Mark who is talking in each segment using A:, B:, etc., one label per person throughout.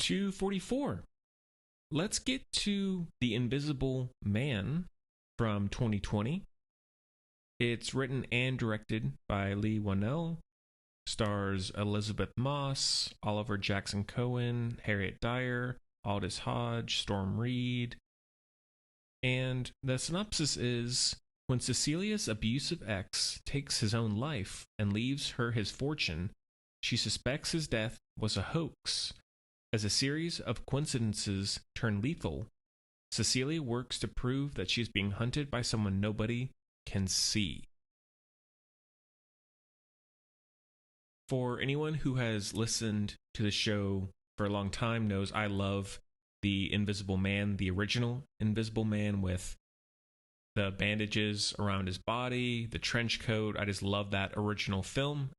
A: 244. Let's get to The Invisible Man from 2020. It's written and directed by Leigh Whannell, stars Elizabeth Moss, Oliver Jackson Cohen, Harriet Dyer, Aldous Hodge, Storm Reed. And the synopsis is: when Cecilia's abusive ex takes his own life and leaves her his fortune, she suspects his death was a hoax. As a series of coincidences turn lethal, Cecilia works to prove that she's being hunted by someone nobody can see. For anyone who has listened to the show for a long time knows I love The Invisible Man, the original Invisible Man, with the bandages around his body, the trench coat. I just love that original film.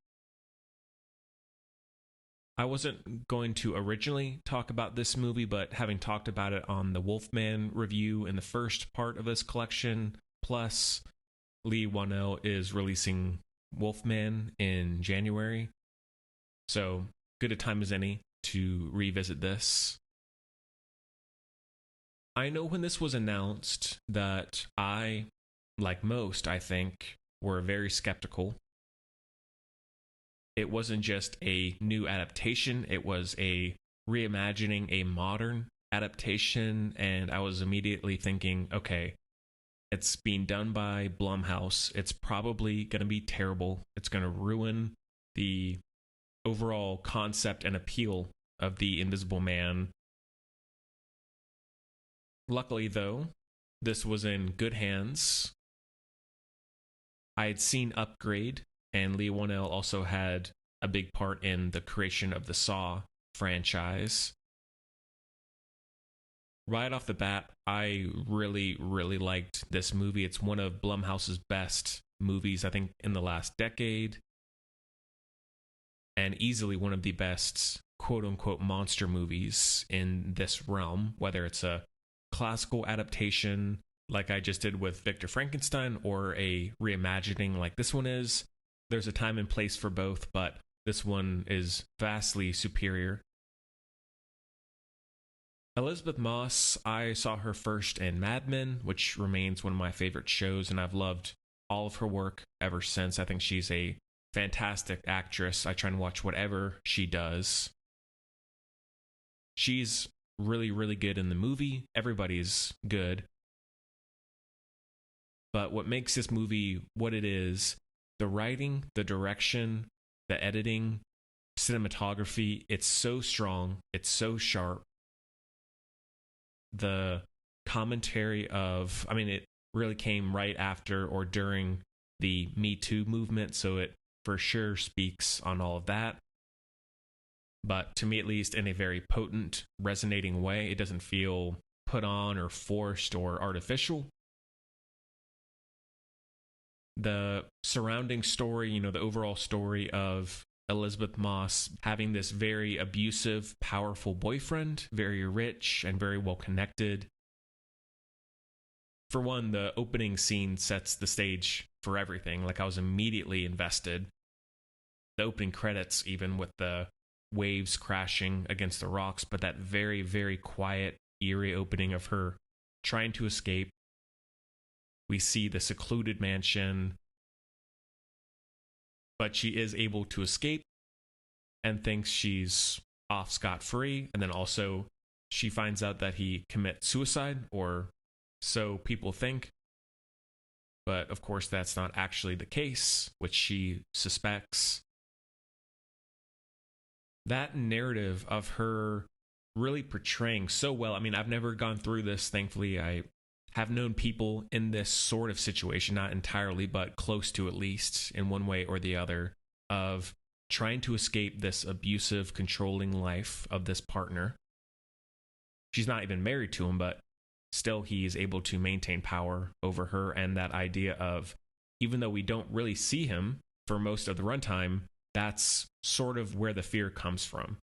A: I wasn't going to originally talk about this movie, but having talked about it on the Wolfman review in the first part of this collection, plus Leigh Whannell is releasing Wolfman in January, so good a time as any to revisit this. I know when this was announced that I, like most, I think, were very skeptical. It wasn't just a new adaptation, it was a reimagining a modern adaptation, and I was immediately thinking, okay, it's being done by Blumhouse. It's probably going to be terrible. It's going to ruin the overall concept and appeal of The Invisible Man. Luckily, though, this was in good hands. I had seen Upgrade, and Leigh Whannell also had a big part in the creation of the Saw franchise. Right off the bat, I really, really liked this movie. It's one of Blumhouse's best movies, I think, in the last decade. And easily one of the best quote-unquote monster movies in this realm, whether it's a classical adaptation like I just did with Victor Frankenstein or a reimagining like this one is. There's a time and place for both, but this one is vastly superior. Elizabeth Moss, I saw her first in Mad Men, which remains one of my favorite shows, and I've loved all of her work ever since. I think she's a fantastic actress. I try and watch whatever she does. She's really, really good in the movie. Everybody's good. But what makes this movie what it is, the writing, the direction, the editing, cinematography, it's so strong, it's so sharp. The commentary of, it really came right after or during the Me Too movement, so it for sure speaks on all of that. But to me, at least, in a very potent, resonating way. It doesn't feel put on or forced or artificial. The surrounding story, the overall story of Elizabeth Moss having this very abusive, powerful boyfriend, very rich and very well connected. For one, the opening scene sets the stage for everything. Like, I was immediately invested. The opening credits, even with the waves crashing against the rocks, but that very, very quiet, eerie opening of her trying to escape. We see the secluded mansion, but she is able to escape and thinks she's off scot-free. And then also she finds out that he commits suicide, or so people think. But of course, that's not actually the case, which she suspects. That narrative of her really portraying so well. I've never gone through this, thankfully. I have known people in this sort of situation, not entirely, but close to, at least in one way or the other, of trying to escape this abusive, controlling life of this partner. She's not even married to him, but still he is able to maintain power over her. And that idea of, even though we don't really see him for most of the runtime, that's sort of where the fear comes from.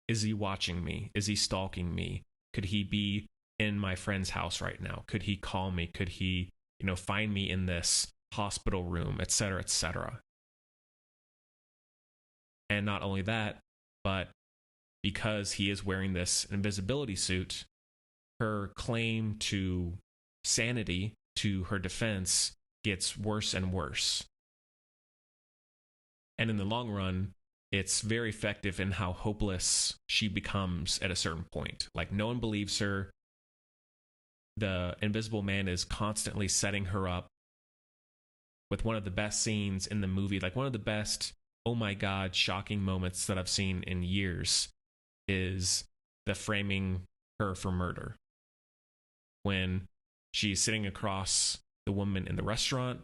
A: Is he watching me? Is he stalking me? Could he be in my friend's house right now? Could he call me? Could he, find me in this hospital room, etc., etc.? And not only that, but because he is wearing this invisibility suit, her claim to sanity, to her defense, gets worse and worse. And in the long run, it's very effective in how hopeless she becomes at a certain point. Like, no one believes her. The Invisible Man is constantly setting her up with one of the best scenes in the movie, like one of the best, oh my god, shocking moments that I've seen in years, is the framing her for murder. When she's sitting across the woman in the restaurant,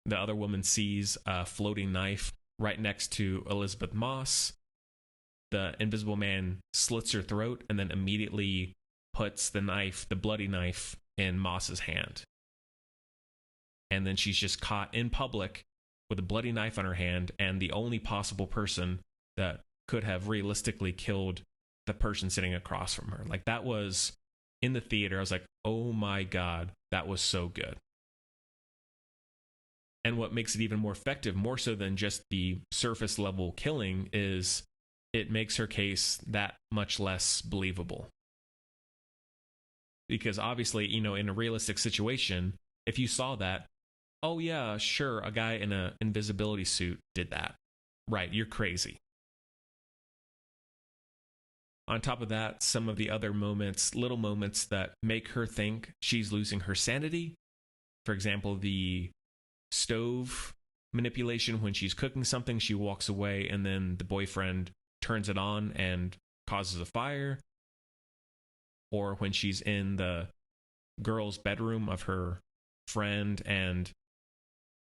A: the other woman sees a floating knife right next to Elizabeth Moss. The Invisible Man slits her throat and then immediately puts the knife, the bloody knife, in Moss's hand. And then she's just caught in public with a bloody knife on her hand, and the only possible person that could have realistically killed the person sitting across from her. Like, that was, in the theater, I was like, oh my god, that was so good. And what makes it even more effective, more so than just the surface level killing, is it makes her case that much less believable. Because obviously, you know, in a realistic situation, if you saw that, oh yeah, sure, a guy in an invisibility suit did that. Right, you're crazy. On top of that, some of the other moments, little moments that make her think she's losing her sanity. For example, the stove manipulation. When she's cooking something, she walks away and then the boyfriend turns it on and causes a fire. Or when she's in the girl's bedroom of her friend and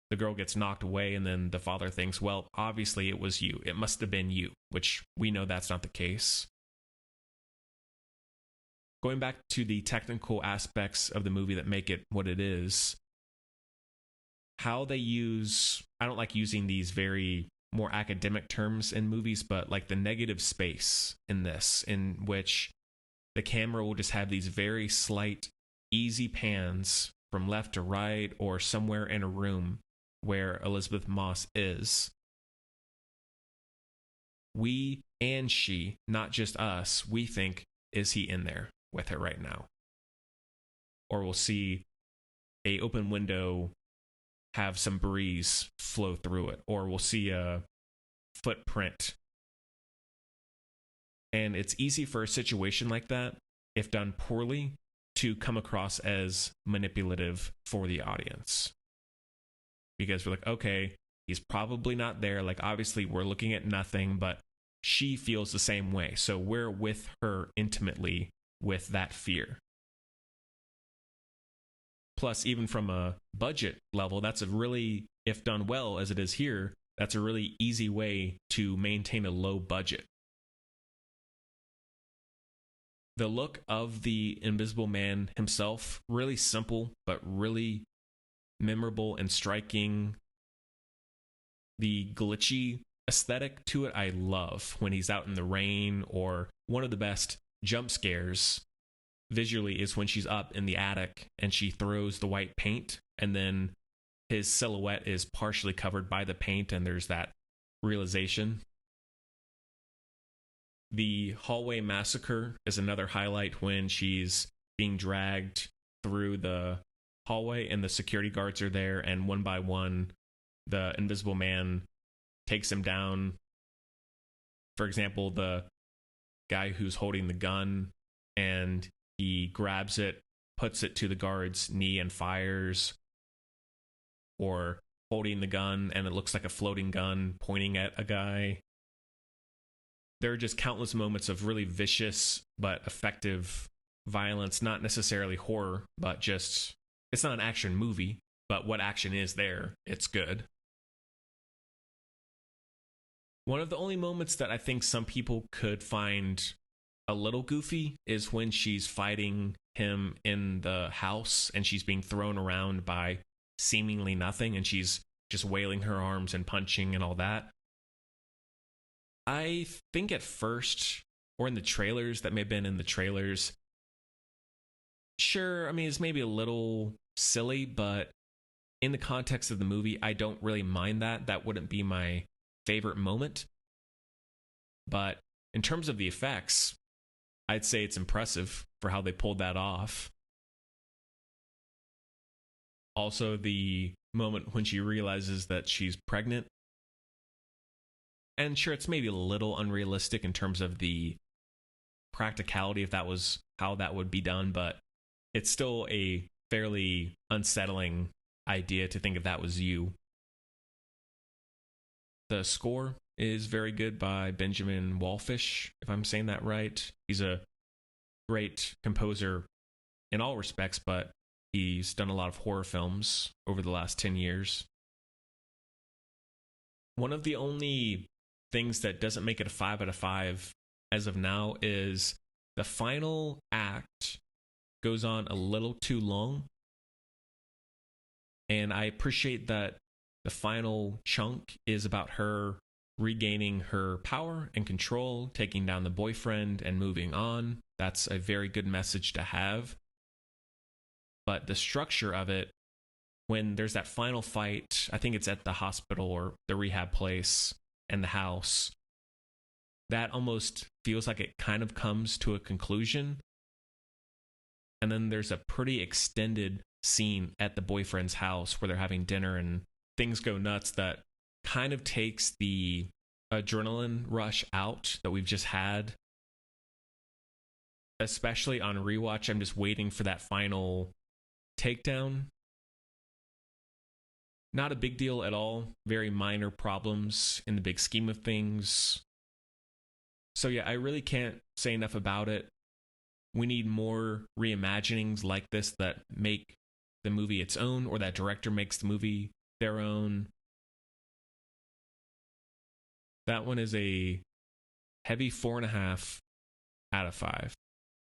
A: the girl gets knocked away, and then the father thinks, well, obviously it was you. It must have been you, which we know that's not the case. Going back to the technical aspects of the movie that make it what it is, how they use, I don't like using these very more academic terms in movies, but like the negative space in this, in which the camera will just have these very slight, easy pans from left to right or somewhere in a room where Elizabeth Moss is. We and she, not just us, we think, is he in there with her right now? Or we'll see a open window have some breeze flow through it, or we'll see a footprint. And it's easy for a situation like that, if done poorly, to come across as manipulative for the audience. Because we're like, okay, he's probably not there. Like, obviously, we're looking at nothing, but she feels the same way. So we're with her intimately with that fear. Plus, even from a budget level, that's a really, if done well as it is here, that's a really easy way to maintain a low budget. The look of the Invisible Man himself, really simple, but really memorable and striking. The glitchy aesthetic to it, I love when he's out in the rain. Or one of the best jump scares visually is when she's up in the attic and she throws the white paint, and then his silhouette is partially covered by the paint, and there's that realization. The hallway massacre is another highlight, when she's being dragged through the hallway and the security guards are there, and one by one the Invisible Man takes him down. For example, the guy who's holding the gun, and he grabs it, puts it to the guard's knee and fires. Or holding the gun and it looks like a floating gun pointing at a guy. There are just countless moments of really vicious but effective violence, not necessarily horror, but just, it's not an action movie, but what action is there, it's good. One of the only moments that I think some people could find a little goofy is when she's fighting him in the house and she's being thrown around by seemingly nothing, and she's just wailing her arms and punching and all that. I think at first, or in the trailers, that may have been in the trailers, sure, I mean, it's maybe a little silly, but in the context of the movie, I don't really mind that. That wouldn't be my favorite moment. But in terms of the effects, I'd say it's impressive for how they pulled that off. Also, the moment when she realizes that she's pregnant. And sure, it's maybe a little unrealistic in terms of the practicality if that was how that would be done, but it's still a fairly unsettling idea to think if that was you. The score is very good by Benjamin Wallfisch, if I'm saying that right. He's a great composer in all respects, but he's done a lot of horror films over the last 10 years. One of the only things that doesn't make it a 5 out of 5 as of now is the final act goes on a little too long. And I appreciate that the final chunk is about her regaining her power and control, taking down the boyfriend and moving on. That's a very good message to have. But the structure of it, when there's that final fight, I think it's at the hospital or the rehab place and the house, that almost feels like it kind of comes to a conclusion. And then there's a pretty extended scene at the boyfriend's house where they're having dinner and things go nuts that kind of takes the adrenaline rush out that we've just had. Especially on rewatch, I'm just waiting for that final takedown. Not a big deal at all. Very minor problems in the big scheme of things. So yeah, I really can't say enough about it. We need more reimaginings like this that make the movie its own, or that director makes the movie their own. That one is a heavy 4.5 out of 5.